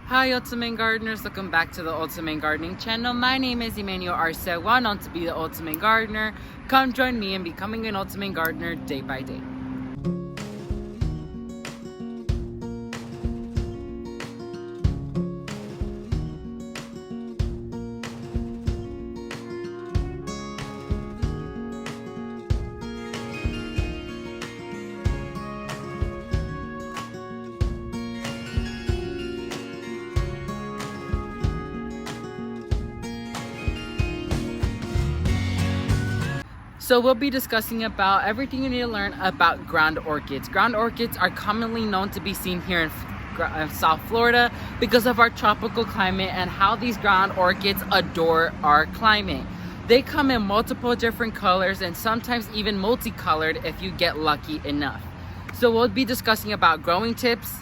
Hi Ultimate Gardeners, welcome back to the Ultimate Gardening channel. My name is Emmanuel Arcewa, known to be the Ultimate Gardener. Come join me in becoming an Ultimate Gardener day by day. So we'll be discussing about everything you need to learn about ground orchids. Ground orchids are commonly known to be seen here in South Florida because of our tropical climate and how these ground orchids adore our climate. They come in multiple different colors and sometimes even multicolored if you get lucky enough. So we'll be discussing about growing tips,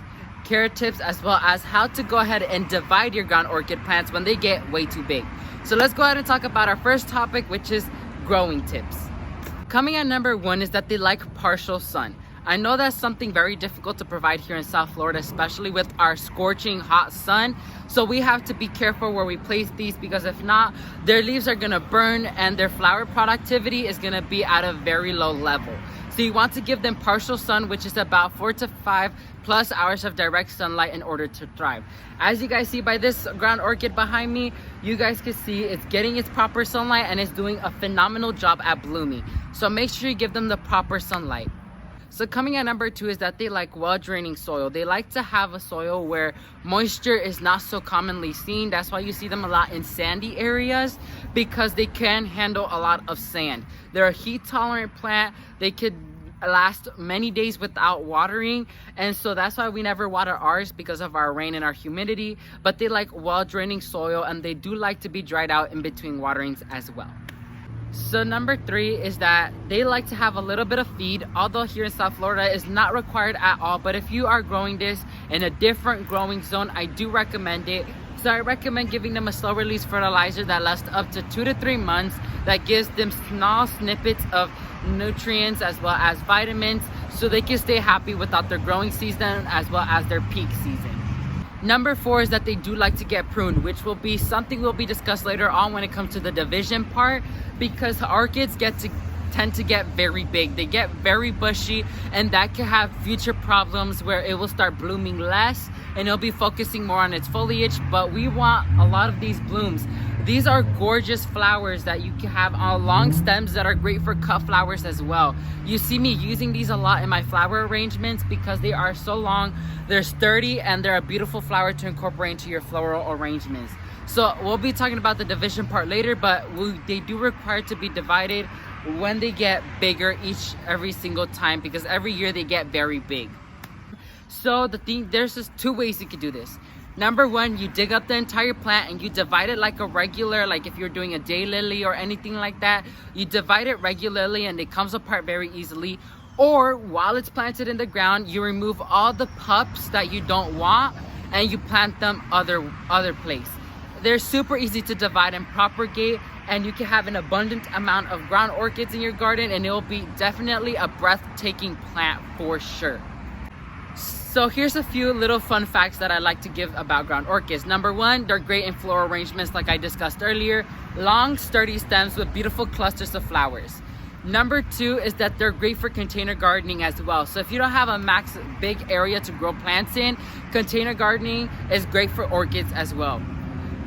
care tips, as well as how to go ahead and divide your ground orchid plants when they get way too big. So let's go ahead and talk about our first topic, which is growing tips. Coming at number one is that they like partial sun. I know that's something very difficult to provide here in South Florida, especially with our scorching hot sun. So we have to be careful where we place these, because if not, their leaves are gonna burn and their flower productivity is gonna be at a very low level. So you want to give them partial sun, which is about 4 to 5 plus hours of direct sunlight in order to thrive. As you guys see by this ground orchid behind me, you guys can see it's getting its proper sunlight and it's doing a phenomenal job at blooming. So make sure you give them the proper sunlight. So coming at number two is that they like well-draining soil. They like to have a soil where moisture is not so commonly seen. That's why you see them a lot in sandy areas, because they can handle a lot of sand. They're a heat-tolerant plant. They could last many days without watering, and so that's why we never water ours, because of our rain and our humidity. But they like well-draining soil, and they do like to be dried out in between waterings as well. So number three is that they like to have a little bit of feed, although here in South Florida is not required at all. But if you are growing this in a different growing zone, I do recommend it. So I recommend giving them a slow release fertilizer that lasts up to 2 to 3 months, that gives them small snippets of nutrients as well as vitamins, so they can stay happy without their growing season as well as their peak season. Number four is that they do like to get pruned, which will be something will be discussed later on when it comes to the division part, because orchids tend to get very big. They get very bushy, and that can have future problems where it will start blooming less and it'll be focusing more on its foliage. But we want a lot of these blooms. These are gorgeous flowers that you can have on long stems that are great for cut flowers as well. You see me using these a lot in my flower arrangements because they are so long, they're sturdy, and they're a beautiful flower to incorporate into your floral arrangements. So we'll be talking about the division part later, but they do require to be divided when they get bigger every single time, because every year they get very big. So there's just two ways you could do this. Number one, you dig up the entire plant and you divide it like a regular, like if you're doing a daylily or anything like that, you divide it regularly and it comes apart very easily. Or while it's planted in the ground, you remove all the pups that you don't want and you plant them other place. They're super easy to divide and propagate, and you can have an abundant amount of ground orchids in your garden, and it will be definitely a breathtaking plant for sure. So here's a few little fun facts that I like to give about ground orchids. Number one, they're great in floral arrangements like I discussed earlier. Long, sturdy stems with beautiful clusters of flowers. Number two is that they're great for container gardening as well. So if you don't have a big area to grow plants in, container gardening is great for orchids as well.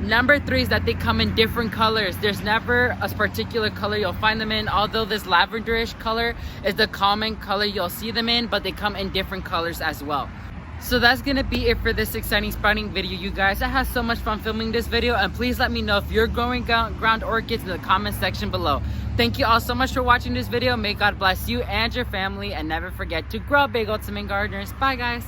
Number three is that they come in different colors. There's never a particular color you'll find them in, although this lavenderish color is the common color you'll see them in, but they come in different colors as well. So that's gonna be it for this exciting sprouting video, you guys. I had so much fun filming this video, and please let me know if you're growing ground orchids in the comment section below. Thank you all so much for watching this video. May God bless you and your family, and never forget to grow big, Ultimate Gardeners. Bye guys.